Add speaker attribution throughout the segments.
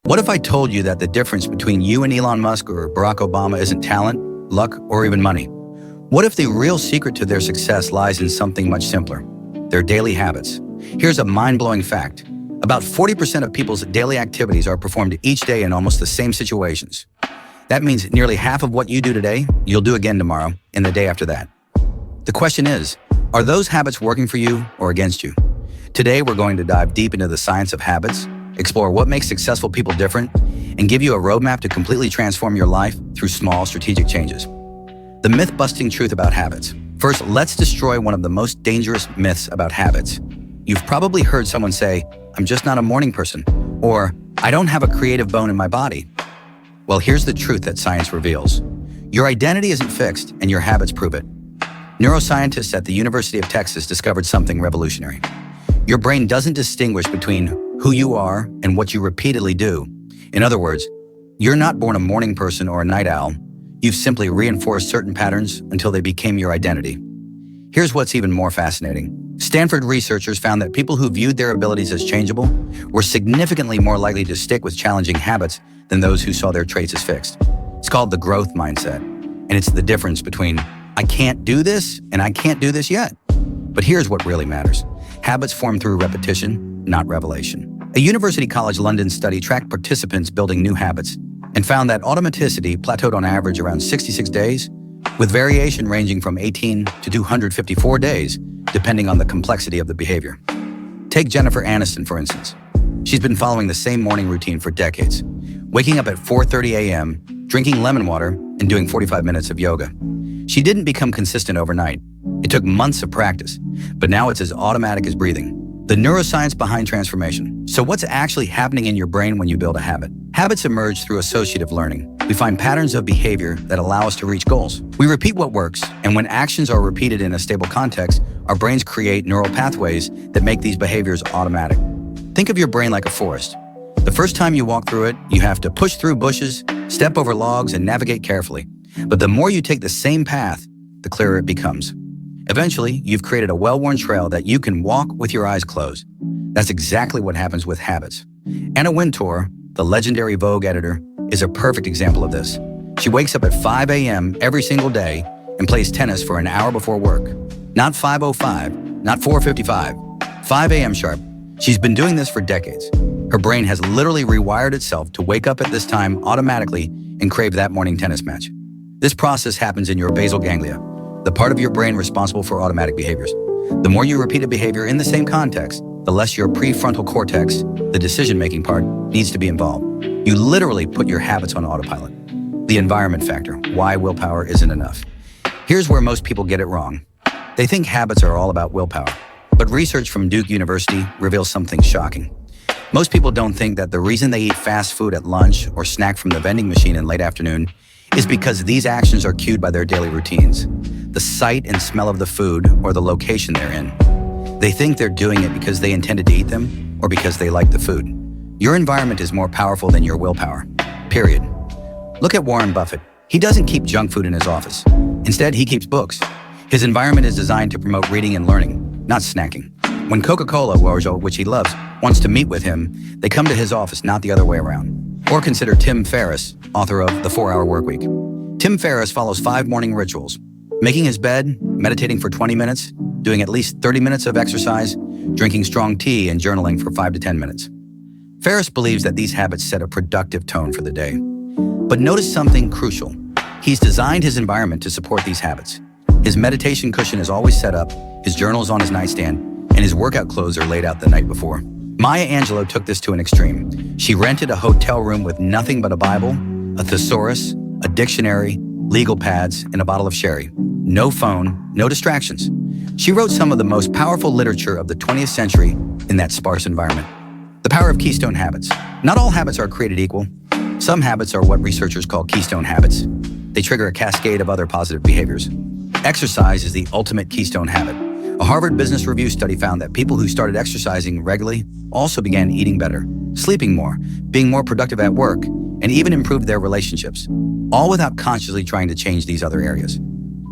Speaker 1: What if I told you that the difference between you and Elon Musk or Barack Obama isn't talent, luck, or even money? What if the real secret to their success lies in something much simpler? Their daily habits. Here's a mind-blowing fact. About 40% of people's daily activities are performed each day in almost the same situations. That means nearly half of what you do today, you'll do again tomorrow and the day after that. The question is, are those habits working for you or against you? Today, we're going to dive deep into the science of habits, explore what makes successful people different, and give you a roadmap to completely transform your life through small strategic changes. The myth-busting truth about habits. First, let's destroy one of the most dangerous myths about habits. You've probably heard someone say, "I'm just not a morning person," or "I don't have a creative bone in my body." Well, here's the truth that science reveals. Your identity isn't fixed, and your habits prove it. Neuroscientists at the University of Texas discovered something revolutionary. Your brain doesn't distinguish between who you are and what you repeatedly do. In other words, you're not born a morning person or a night owl. You've simply reinforced certain patterns until they became your identity. Here's what's even more fascinating. Stanford researchers found that people who viewed their abilities as changeable were significantly more likely to stick with challenging habits than those who saw their traits as fixed. It's called the growth mindset, and it's the difference between "I can't do this" and "I can't do this yet." But here's what really matters. Habits form through repetition, not revelation. A University College London study tracked participants building new habits and found that automaticity plateaued on average around 66 days, with variation ranging from 18 to 254 days, depending on the complexity of the behavior. Take Jennifer Aniston, for instance. She's been following the same morning routine for decades, waking up at 4:30 a.m., drinking lemon water, and doing 45 minutes of yoga. She didn't become consistent overnight. It took months of practice, but now it's as automatic as breathing. The neuroscience behind transformation. So what's actually happening in your brain when you build a habit? Habits emerge through associative learning. We find patterns of behavior that allow us to reach goals. We repeat what works, and when actions are repeated in a stable context, our brains create neural pathways that make these behaviors automatic. Think of your brain like a forest. The first time you walk through it, you have to push through bushes, step over logs, and navigate carefully. But the more you take the same path, the clearer it becomes. Eventually, you've created a well-worn trail that you can walk with your eyes closed. That's exactly what happens with habits. Anna Wintour, the legendary Vogue editor, is a perfect example of this. She wakes up at 5 a.m. every single day and plays tennis for an hour before work. Not 5:05, not 4:55, 5 a.m. sharp. She's been doing this for decades. Her brain has literally rewired itself to wake up at this time automatically and crave that morning tennis match. This process happens in your basal ganglia, the part of your brain responsible for automatic behaviors. The more you repeat a behavior in the same context, the less your prefrontal cortex, the decision-making part, needs to be involved. You literally put your habits on autopilot. The environment factor, why willpower isn't enough. Here's where most people get it wrong. They think habits are all about willpower, but research from Duke University reveals something shocking. Most people don't think that the reason they eat fast food at lunch or snack from the vending machine in late afternoon is because these actions are cued by their daily routines. The sight and smell of the food or the location they're in. They think they're doing it because they intended to eat them or because they like the food. Your environment is more powerful than your willpower, period. Look at Warren Buffett. He doesn't keep junk food in his office. Instead, he keeps books. His environment is designed to promote reading and learning, not snacking. When Coca-Cola, which he loves, wants to meet with him, they come to his office, not the other way around. Or consider Tim Ferriss, author of The 4-Hour Workweek. Tim Ferriss follows 5 morning rituals: making his bed, meditating for 20 minutes, doing at least 30 minutes of exercise, drinking strong tea, and journaling for 5 to 10 minutes. Ferriss believes that these habits set a productive tone for the day. But notice something crucial. He's designed his environment to support these habits. His meditation cushion is always set up, his journal is on his nightstand, and his workout clothes are laid out the night before. Maya Angelou took this to an extreme. She rented a hotel room with nothing but a Bible, a thesaurus, a dictionary, legal pads, and a bottle of sherry. No phone, no distractions. She wrote some of the most powerful literature of the 20th century in that sparse environment. The power of keystone habits. Not all habits are created equal. Some habits are what researchers call keystone habits. They trigger a cascade of other positive behaviors. Exercise is the ultimate keystone habit. A Harvard Business Review study found that people who started exercising regularly also began eating better, sleeping more, being more productive at work, and even improved their relationships, all without consciously trying to change these other areas.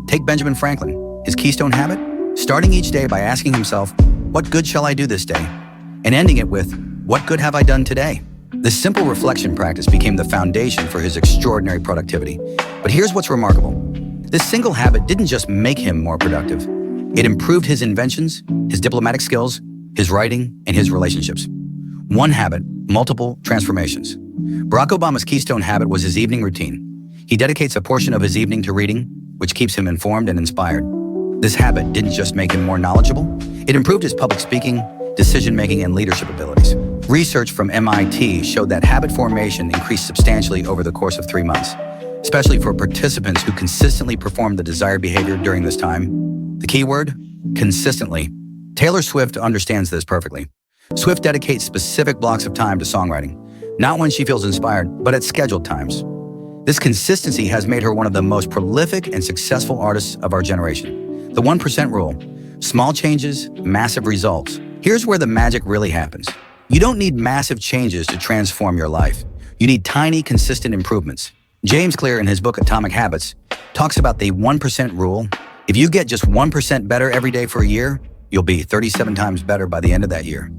Speaker 1: Take Benjamin Franklin. His keystone habit? Starting each day by asking himself, "What good shall I do this day?" and ending it with, "What good have I done today?" This simple reflection practice became the foundation for his extraordinary productivity. But here's what's remarkable. This single habit didn't just make him more productive. It improved his inventions, his diplomatic skills, his writing, and his relationships. One habit, multiple transformations. Barack Obama's keystone habit was his evening routine. He dedicates a portion of his evening to reading, which keeps him informed and inspired. This habit didn't just make him more knowledgeable, it improved his public speaking, decision-making, and leadership abilities. Research from MIT showed that habit formation increased substantially over the course of 3 months, especially for participants who consistently performed the desired behavior during this time. The key word? Consistently. Taylor Swift understands this perfectly. Swift dedicates specific blocks of time to songwriting, not when she feels inspired, but at scheduled times. This consistency has made her one of the most prolific and successful artists of our generation. The 1% rule. Small changes, massive results. Here's where the magic really happens. You don't need massive changes to transform your life. You need tiny, consistent improvements. James Clear, in his book Atomic Habits, talks about the 1% rule. If you get just 1% better every day for a year, you'll be 37 times better by the end of that year.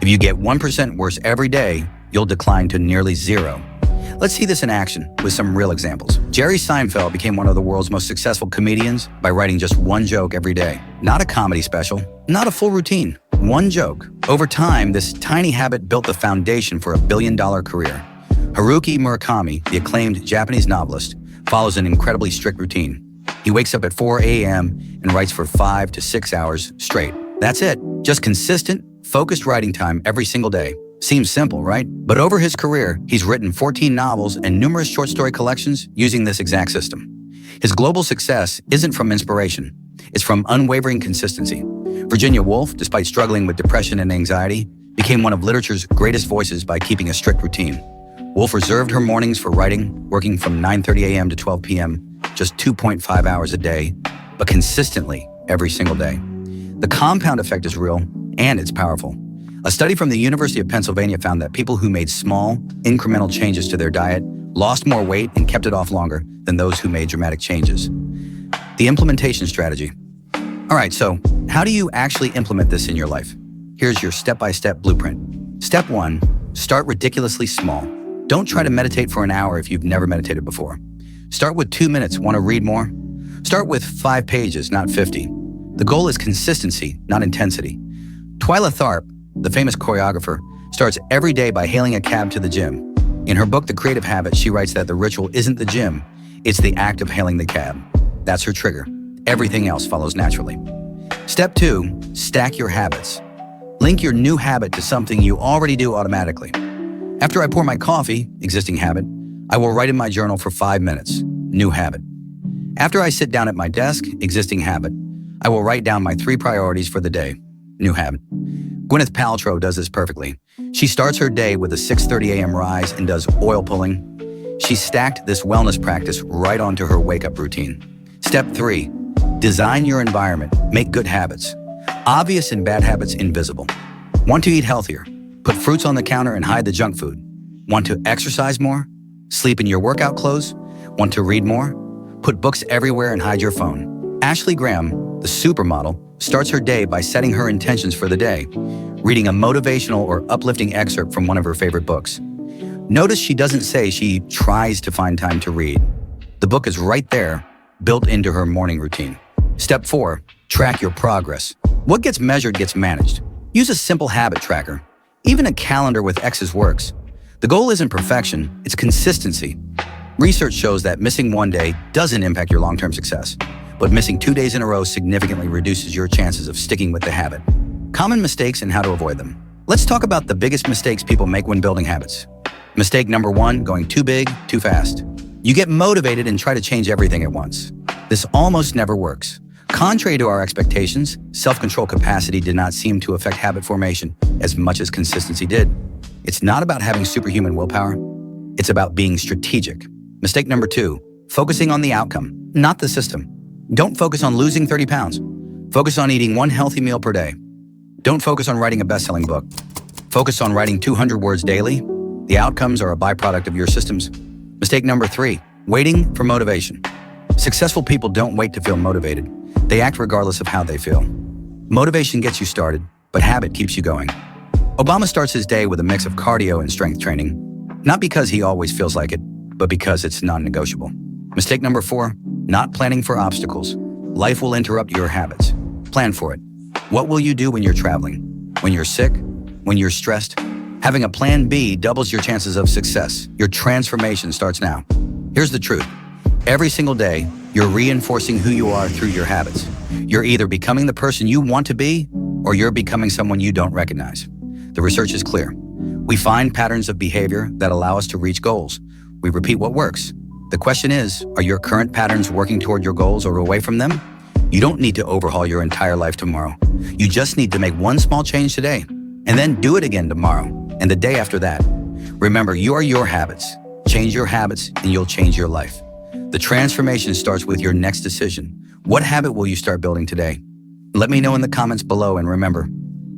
Speaker 1: If you get 1% worse every day, you'll decline to nearly zero. Let's see this in action with some real examples. Jerry Seinfeld became one of the world's most successful comedians by writing just one joke every day. Not a comedy special, not a full routine, one joke. Over time, this tiny habit built the foundation for a billion-dollar career. Haruki Murakami, the acclaimed Japanese novelist, follows an incredibly strict routine. He wakes up at 4 a.m. and writes for 5 to 6 hours straight. That's it. Just consistent, focused writing time every single day. Seems simple, right? But over his career, he's written 14 novels and numerous short story collections using this exact system. His global success isn't from inspiration. It's from unwavering consistency. Virginia Woolf, despite struggling with depression and anxiety, became one of literature's greatest voices by keeping a strict routine. Woolf reserved her mornings for writing, working from 9:30 a.m. to 12 p.m., just 2.5 hours a day, but consistently every single day. The compound effect is real, and it's powerful. A study from the University of Pennsylvania found that people who made small, incremental changes to their diet lost more weight and kept it off longer than those who made dramatic changes. The implementation strategy. All right, so how do you actually implement this in your life? Here's your step-by-step blueprint. Step 1, start ridiculously small. Don't try to meditate for an hour if you've never meditated before. Start with 2 minutes. Want to read more? Start with 5 pages, not 50. The goal is consistency, not intensity. Twyla Tharp, the famous choreographer, starts every day by hailing a cab to the gym. In her book, The Creative Habit, she writes that the ritual isn't the gym, it's the act of hailing the cab. That's her trigger. Everything else follows naturally. Step 2, stack your habits. Link your new habit to something you already do automatically. After I pour my coffee, existing habit, I will write in my journal for 5 minutes, new habit. After I sit down at my desk, existing habit, I will write down my 3 priorities for the day, new habit. Gwyneth Paltrow does this perfectly. She starts her day with a 6:30 a.m. rise and does oil pulling. She stacked this wellness practice right onto her wake-up routine. Step 3, design your environment, make good habits. Obvious and bad habits invisible. Want to eat healthier? Put fruits on the counter and hide the junk food. Want to exercise more? Sleep in your workout clothes? Want to read more? Put books everywhere and hide your phone. Ashley Graham, the supermodel, starts her day by setting her intentions for the day, reading a motivational or uplifting excerpt from one of her favorite books. Notice she doesn't say she tries to find time to read. The book is right there, built into her morning routine. Step 4, track your progress. What gets measured gets managed. Use a simple habit tracker. Even a calendar with X's works. The goal isn't perfection, it's consistency. Research shows that missing one day doesn't impact your long-term success, but missing 2 days in a row significantly reduces your chances of sticking with the habit. Common mistakes and how to avoid them. Let's talk about the biggest mistakes people make when building habits. Mistake number 1, going too big, too fast. You get motivated and try to change everything at once. This almost never works. Contrary to our expectations, self-control capacity did not seem to affect habit formation as much as consistency did. It's not about having superhuman willpower. It's about being strategic. Mistake number 2, focusing on the outcome, not the system. Don't focus on losing 30 pounds. Focus on eating 1 healthy meal per day. Don't focus on writing a best-selling book. Focus on writing 200 words daily. The outcomes are a byproduct of your systems. Mistake number 3, waiting for motivation. Successful people don't wait to feel motivated. They act regardless of how they feel. Motivation gets you started, but habit keeps you going. Obama starts his day with a mix of cardio and strength training. Not because he always feels like it, but because it's non-negotiable. Mistake number 4, not planning for obstacles. Life will interrupt your habits. Plan for it. What will you do when you're traveling? When you're sick? When you're stressed? Having a plan B doubles your chances of success. Your transformation starts now. Here's the truth. Every single day, you're reinforcing who you are through your habits. You're either becoming the person you want to be, or you're becoming someone you don't recognize. The research is clear. We find patterns of behavior that allow us to reach goals. We repeat what works. The question is, are your current patterns working toward your goals or away from them? You don't need to overhaul your entire life tomorrow. You just need to make one small change today, and then do it again tomorrow, and the day after that. Remember, you are your habits. Change your habits, and you'll change your life. The transformation starts with your next decision. What habit will you start building today? Let me know in the comments below, and remember,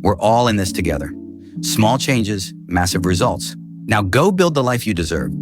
Speaker 1: we're all in this together. Small changes, massive results. Now go build the life you deserve.